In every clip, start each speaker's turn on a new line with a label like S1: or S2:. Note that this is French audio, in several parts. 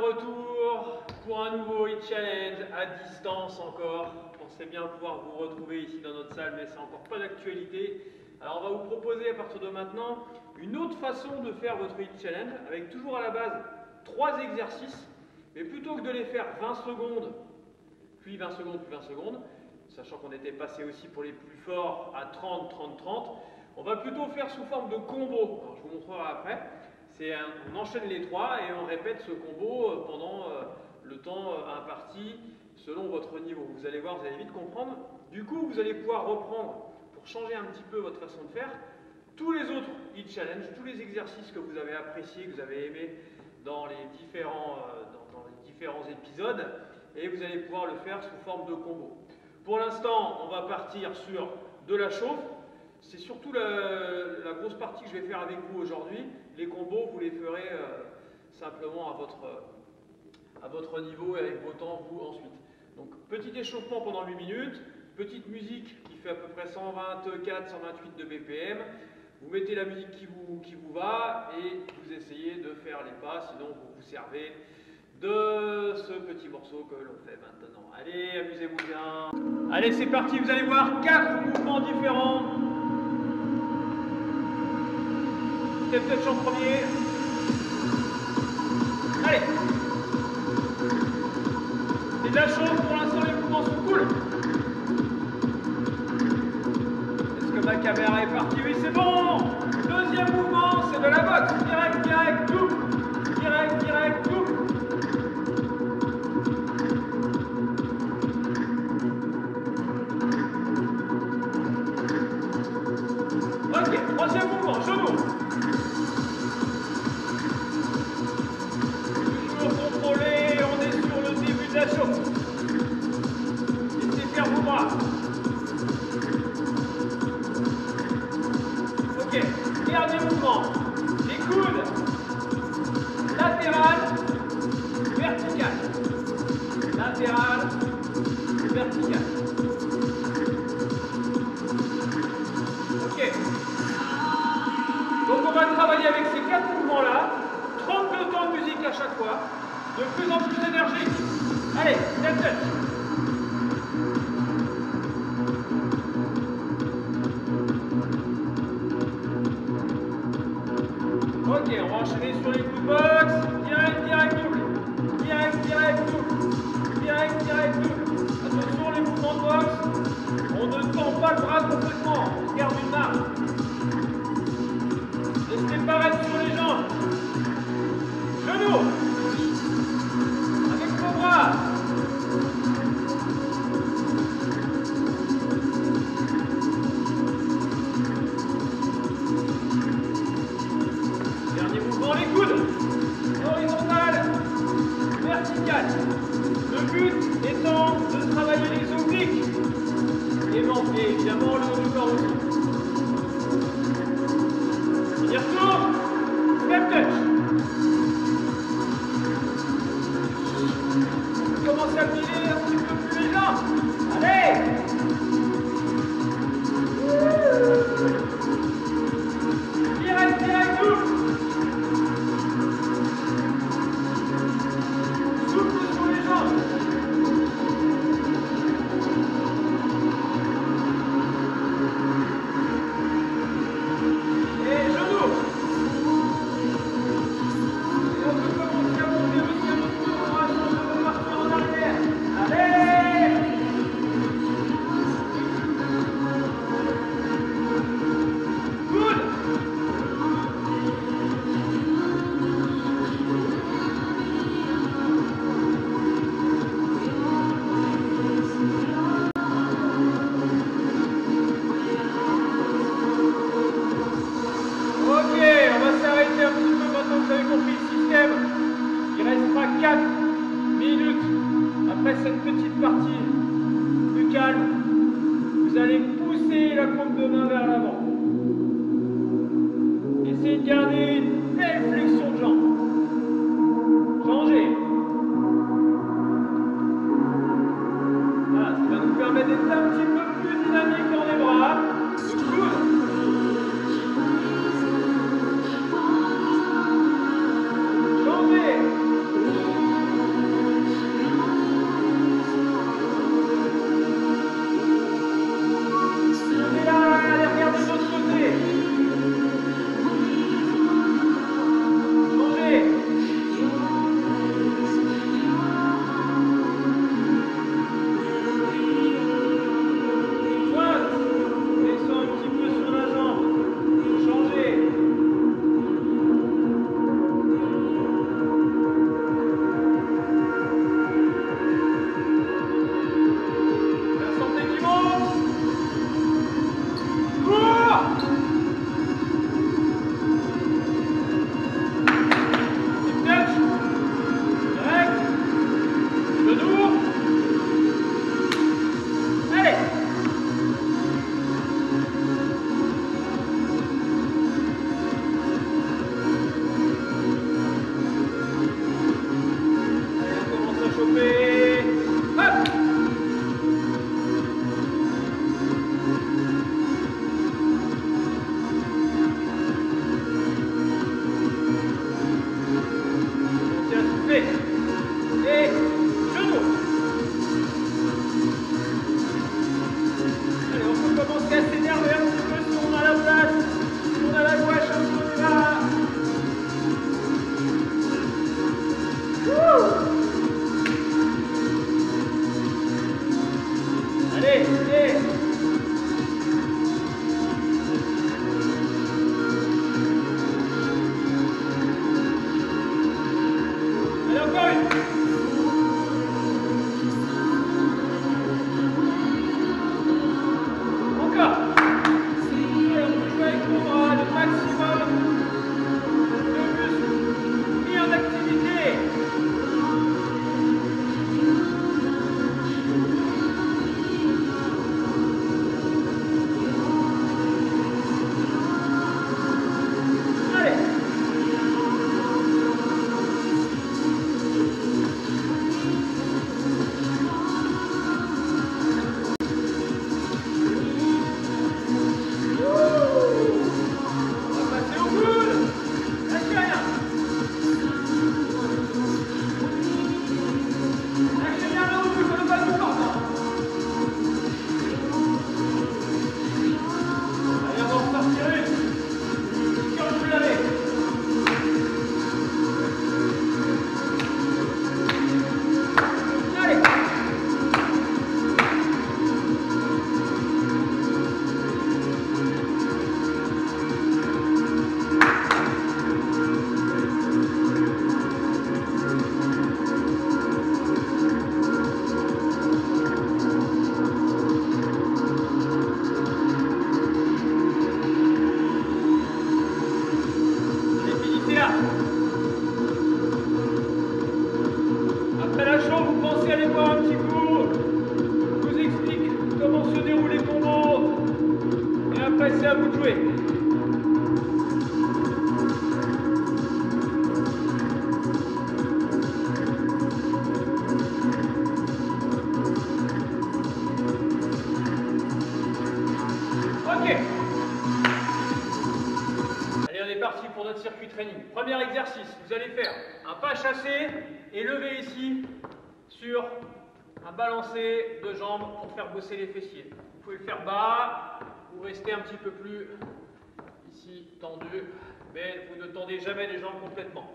S1: retour pour un nouveau Hit Challenge à distance encore. On pensait bien pouvoir vous retrouver ici dans notre salle, mais c'est encore pas d'actualité. Alors on va vous proposer à partir de maintenant une autre façon de faire votre Hit Challenge, avec toujours à la base 3 exercices, mais plutôt que de les faire 20 secondes, puis 20 secondes, puis 20 secondes, sachant qu'on était passé aussi pour les plus forts à 30, 30, 30, on va plutôt faire sous forme de combo. Alors je vous montrerai après. On enchaîne les 3 et on répète ce combo pendant le temps imparti selon votre niveau. Vous allez voir, vous allez vite comprendre. Du coup, vous allez pouvoir reprendre, pour changer un petit peu votre façon de faire, tous les autres Hit Challenge, tous les exercices que vous avez appréciés, que vous avez aimés dans les différents épisodes, et vous allez pouvoir le faire sous forme de combo. Pour l'instant, on va partir sur de la chauffe. C'est surtout la grosse partie que je vais faire avec vous aujourd'hui. Les combos, vous les ferez simplement à votre niveau et avec vos temps, vous ensuite. Donc, petit échauffement pendant 8 minutes, petite musique qui fait à peu près 124, 128 de BPM. Vous mettez la musique qui vous va et vous essayez de faire les pas, sinon vous vous servez de ce petit morceau que l'on fait maintenant. Allez, amusez-vous bien. Allez, c'est parti, vous allez voir 4 mouvements différents. Step touch en premier. Allez. C'est de la chauffe, pour l'instant les mouvements sont cool. Est-ce que ma caméra est partie? Oui, c'est bon. Deuxième mouvement, c'est de la boxe. Direct, direct, double. Direct, direct, double. Ok, troisième mouvement, genou. Laissez faire vos bras. Ok, dernier mouvement. Les coudes. Latéral, vertical. Latéral, vertical. Ok. Donc on va travailler avec ces 4 mouvements-là. 32 temps de musique à chaque fois. De plus en plus énergique. Allez, step touch. Ok, on va enchaîner sur les coups de boxe. Direct, direct, double. Direct, direct, double. Direct, direct, double. Attention, les mouvements de boxe. On ne tend pas le bras complètement. On garde une marge. Laissez paraître sur les jambes. Genoux. Avec vos bras. Dernier mouvement, les coudes. Horizontal, vertical. Le but étant de travailler les obliques et évidemment le haut du corps aussi. On y retourne. Step touch. Commencez à plier un petit peu plus les jambes. Allez! Direct, direct, double. Souffle sur les jambes. Et genoux. Et on peut commencer à monter aussi un petit peu pour repartir en arrière. Allez! Good! Ok, on va s'arrêter un petit peu maintenant que vous avez compris le système. Il restera 4 minutes après cette petite partie plus calme. Vous allez pousser la paume de main vers l'avant. Essayez de garder une belle flexion de jambe. Changez. Voilà, ça va nous permettre d'être un petit peu plus dynamique dans les bras. Le coude. Changez. chauffer. Hop. Continuez à souffler. Et genoux. Allez, on peut commencer à s'énerver un petit peu si on a la place. Si on a la gouache, on y va. Allez, allez. Allez, encore une. Encore. Allez, on peut jouer avec nos bras, le maximum de muscles mis en activité. Après la chambre, vous pensez aller voir un petit cours. Je vous explique comment se déroulent les combos. Et après, c'est à vous de jouer. Ok. Allez, on est parti pour notre circuit training. Premier exercice, vous allez faire un pas chassé et lever ici sur un balancé de jambes pour faire bosser les fessiers. Vous pouvez le faire bas ou rester un petit peu plus ici tendu, mais vous ne tendez jamais les jambes complètement.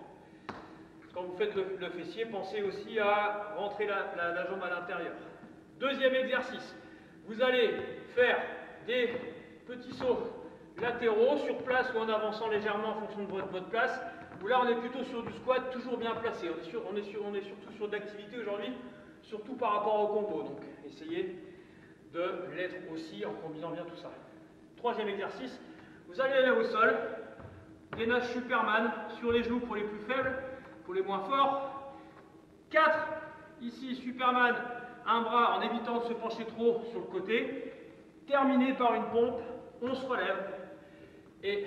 S1: Quand vous faites le fessier, pensez aussi à rentrer la jambe à l'intérieur. Deuxième exercice, vous allez faire des petits sauts latéraux sur place ou en avançant légèrement en fonction de votre place. Où là on est plutôt sur du squat toujours bien placé. On est surtout sur de l'activité aujourd'hui, surtout par rapport au combo. Donc essayez de l'être aussi en combinant bien tout ça. Troisième exercice, vous allez aller au sol, gainage Superman sur les genoux pour les plus faibles, pour les moins forts. 4, ici Superman, un bras en évitant de se pencher trop sur le côté. Terminé par une pompe, on se relève et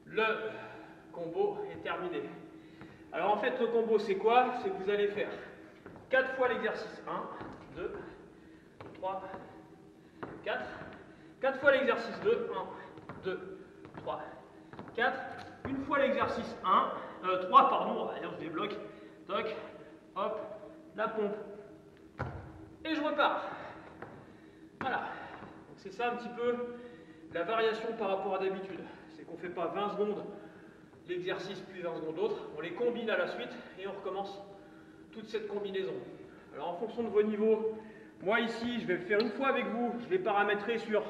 S1: le combo est terminé. Alors en fait le combo c'est quoi? C'est que vous allez faire 4 fois l'exercice 1, 2, 3, 4. 4 fois l'exercice 2, 1, 2, 3, 4. Une fois l'exercice 3, pardon, d'ailleurs je débloque. Toc, hop, la pompe. Et je repars. Voilà. C'est ça un petit peu la variation par rapport à d'habitude. C'est qu'on ne fait pas 20 secondes l'exercice puis 20 secondes d'autres. On les combine à la suite et on recommence toute cette combinaison. Alors en fonction de vos niveaux, moi ici je vais le faire une fois avec vous. Je vais paramétrer sur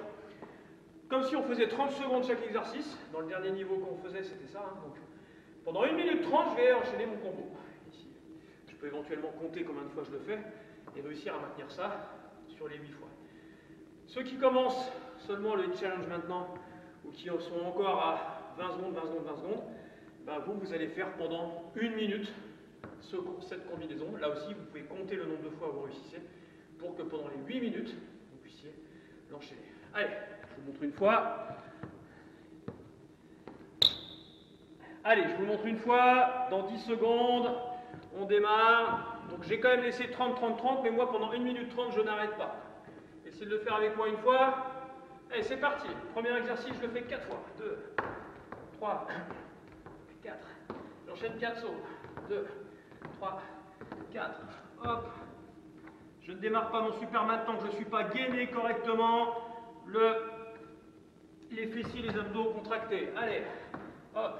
S1: comme si on faisait 30 secondes chaque exercice. Dans le dernier niveau qu'on faisait c'était ça. Donc, pendant 1 minute 30 je vais enchaîner mon combo. Ici. Je peux éventuellement compter combien de fois je le fais et réussir à maintenir ça sur les 8 fois. Ceux qui commencent seulement le challenge maintenant ou qui sont encore à 20 secondes, 20 secondes, 20 secondes, ben vous allez faire pendant 1 minute cette combinaison. Là aussi, vous pouvez compter le nombre de fois où vous réussissez pour que pendant les 8 minutes, vous puissiez l'enchaîner. Allez, je vous montre une fois. Allez, je vous montre une fois. Dans 10 secondes, on démarre. Donc j'ai quand même laissé 30, 30, 30, mais moi pendant 1 minute 30, je n'arrête pas. Essayez de le faire avec moi une fois. Allez, c'est parti. Premier exercice, je le fais 4 fois. 2, 3, 4. J'enchaîne 4 sauts. 2, 3, 4. Hop. Je ne démarre pas mon Superman tant que je ne suis pas gainé correctement. Les fessiers, les abdos contractés. Allez. Hop.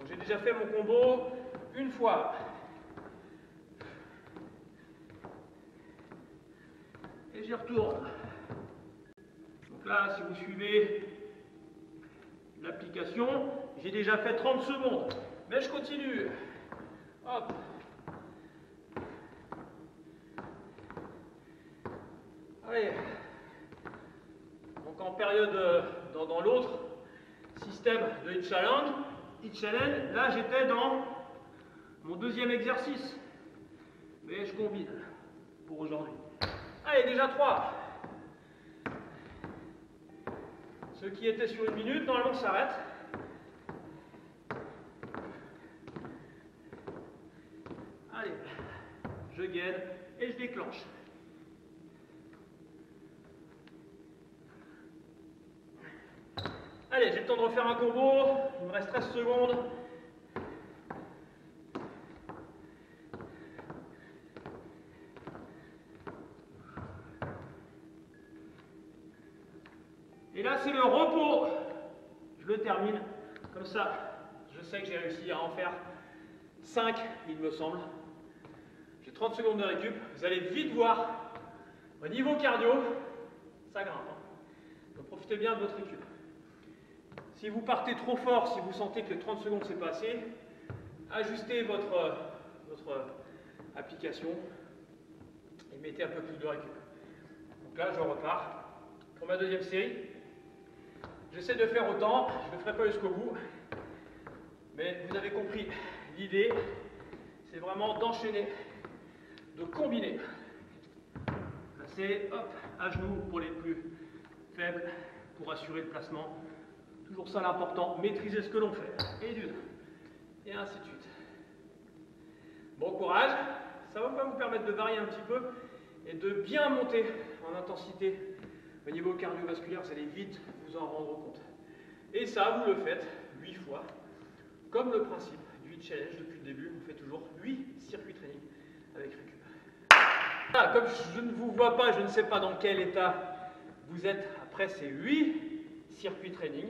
S1: J'ai déjà fait mon combo une fois. Et j'y retourne. Donc là, si vous suivez l'application, j'ai déjà fait 30 secondes. Mais je continue. Hop. Allez. Donc en période, dans l'autre système de Hit Challenge, là j'étais dans mon deuxième exercice. Mais je combine pour aujourd'hui. Allez, déjà 3. Ceux qui étaient sur 1 minute, normalement s'arrêtent. Allez, je gaine et je déclenche. Allez, j'ai le temps de refaire un combo. Il me reste 13 secondes. Et là, c'est le repos. Je le termine. Comme ça, je sais que j'ai réussi à en faire 5, il me semble. J'ai 30 secondes de récup. Vous allez vite voir, au niveau cardio, ça grimpe. Donc profitez bien de votre récup. Si vous partez trop fort, si vous sentez que les 30 secondes c'est pas assez, ajustez votre application et mettez un peu plus de récup. Donc là, je repars pour ma deuxième série. J'essaie de faire autant, je ne le ferai pas jusqu'au bout, mais vous avez compris l'idée, c'est vraiment d'enchaîner, de combiner. Passer, hop, à genoux pour les plus faibles, pour assurer le placement. Toujours ça l'important, maîtriser ce que l'on fait. Et d'une, et ainsi de suite. Bon courage, ça va vous permettre de varier un petit peu et de bien monter en intensité. Au niveau cardiovasculaire, vous allez vite vous en rendre compte. Et ça, vous le faites 8 fois, comme le principe du Hit Challenge depuis le début. On fait toujours 8 circuits training avec récup. Ah, comme je ne vous vois pas, je ne sais pas dans quel état vous êtes après ces 8 circuits training.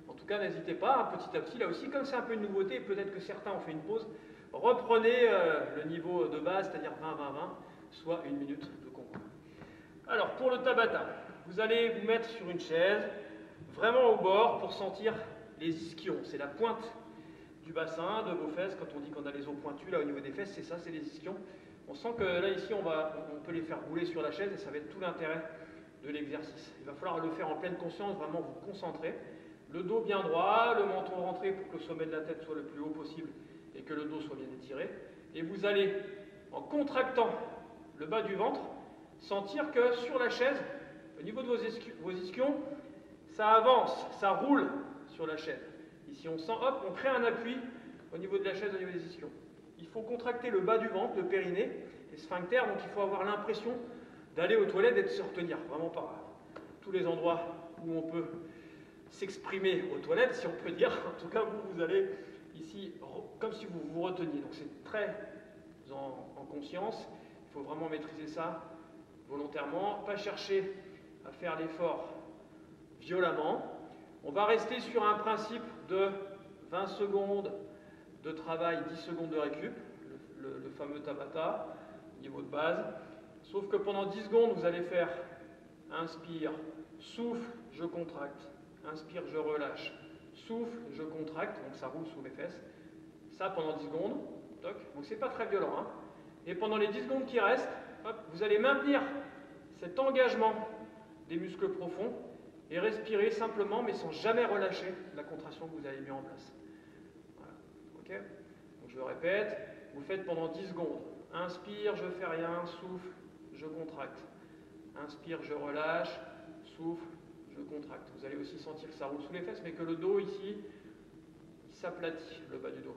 S1: En tout cas, n'hésitez pas, petit à petit, là aussi, comme c'est un peu une nouveauté, peut-être que certains ont fait une pause, reprenez le niveau de base, c'est-à-dire 20-20-20, soit 1 minute de combo. Alors, pour le Tabata, vous allez vous mettre sur une chaise, vraiment au bord, pour sentir les ischions. C'est la pointe du bassin, de vos fesses. Quand on dit qu'on a les os pointus, là, au niveau des fesses, c'est ça, c'est les ischions. On sent que là, ici, on peut les faire rouler sur la chaise et ça va être tout l'intérêt de l'exercice. Il va falloir le faire en pleine conscience, vraiment vous concentrer. Le dos bien droit, le menton rentré pour que le sommet de la tête soit le plus haut possible et que le dos soit bien étiré. Et vous allez, en contractant le bas du ventre, sentir que sur la chaise, au niveau de vos ischions, ça avance, ça roule sur la chaise. Ici on sent, hop, on crée un appui au niveau de la chaise, au niveau des ischions. Il faut contracter le bas du ventre, le périnée, les sphincters, donc il faut avoir l'impression d'aller aux toilettes et de se retenir, vraiment par tous les endroits où on peut s'exprimer aux toilettes, si on peut dire. En tout cas, vous allez ici, comme si vous vous reteniez. Donc c'est très en conscience. Il faut vraiment maîtriser ça volontairement. Pas chercher à faire l'effort violemment. On va rester sur un principe de 20 secondes de travail, 10 secondes de récup, le fameux Tabata, niveau de base. Sauf que pendant 10 secondes, vous allez faire inspire, souffle, je contracte. Inspire, je relâche. Souffle, je contracte, donc ça roule sous les fesses. Ça pendant 10 secondes. Toc. Donc c'est pas très violent. Hein. Et pendant les 10 secondes qui restent, hop, vous allez maintenir cet engagement des muscles profonds et respirer simplement, mais sans jamais relâcher la contraction que vous avez mis en place. Voilà. Ok. Donc je le répète, vous le faites pendant 10 secondes. Inspire, je fais rien, souffle, je contracte. Inspire, je relâche, souffle, je contracte. Vous allez aussi sentir que ça roule sous les fesses, mais que le dos ici, il s'aplatit, le bas du dos.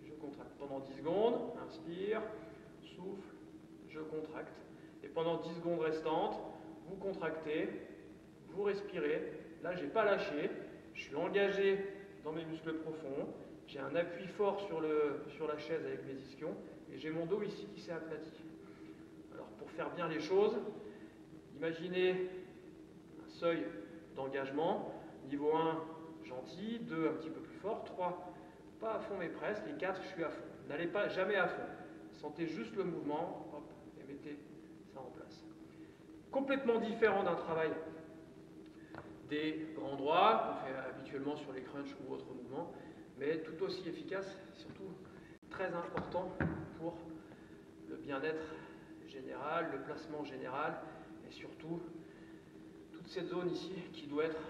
S1: Je contracte pendant 10 secondes, inspire, souffle, je contracte. Et pendant 10 secondes restantes, vous contractez, vous respirez. Là, je n'ai pas lâché, je suis engagé dans mes muscles profonds, j'ai un appui fort sur la chaise avec mes ischions, et j'ai mon dos ici qui s'est aplati. Alors, pour faire bien les choses, imaginez un seuil d'engagement, niveau 1, gentil, 2, un petit peu plus fort, 3, pas à fond mais presque, et 4, je suis à fond. N'allez pas jamais à fond. Sentez juste le mouvement, hop, et mettez ça en place. Complètement différent d'un travail des grands droits qu'on fait habituellement sur les crunchs ou autres mouvements, mais tout aussi efficace, surtout très important pour le bien-être général, le placement général, et surtout toute cette zone ici qui doit être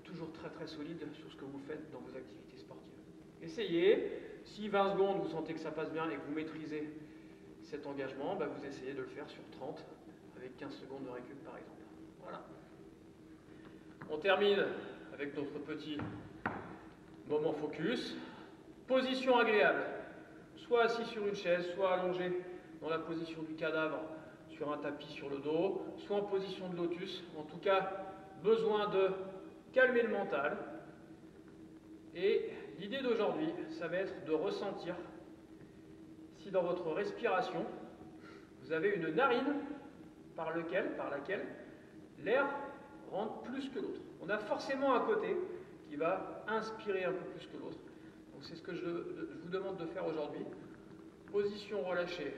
S1: toujours très très solide sur ce que vous faites dans vos activités sportives. Essayez, si 20 secondes vous sentez que ça passe bien et que vous maîtrisez cet engagement, vous essayez de le faire sur 30 avec 15 secondes de récup par exemple. Voilà. On termine avec notre petit moment focus. Position agréable. Soit assis sur une chaise, soit allongé dans la position du cadavre sur un tapis sur le dos, soit en position de lotus. En tout cas, besoin de calmer le mental. Et l'idée d'aujourd'hui, ça va être de ressentir si dans votre respiration, vous avez une narine par laquelle l'air rentre plus que l'autre. On a forcément un côté qui va inspirer un peu plus que l'autre. Donc c'est ce que je vous demande de faire aujourd'hui. Position relâchée,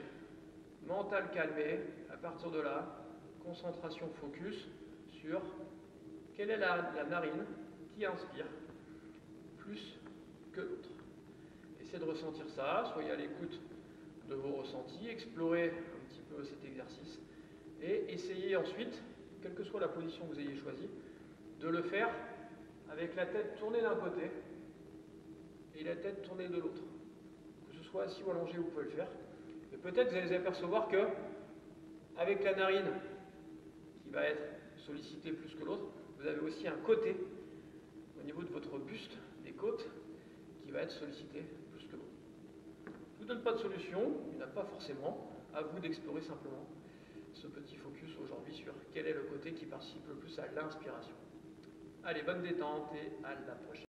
S1: mental calmé. À partir de là, concentration focus sur quelle est la narine qui inspire plus que l'autre. Essayez de ressentir ça, soyez à l'écoute de vos ressentis, explorez un petit peu cet exercice et essayez ensuite, quelle que soit la position que vous ayez choisie, de le faire avec la tête tournée d'un côté et la tête tournée de l'autre. Que ce soit assis ou allongé, vous pouvez le faire. Et peut-être vous allez apercevoir que, avec la narine qui va être sollicitée plus que l'autre, vous avez aussi un côté au niveau de votre buste, des côtes, qui va être sollicité plus que l'autre. Je ne vous donne pas de solution, il n'y en a pas forcément. À vous d'explorer simplement ce petit focus aujourd'hui sur quel est le côté qui participe le plus à l'inspiration. Allez, bonne détente et à la prochaine.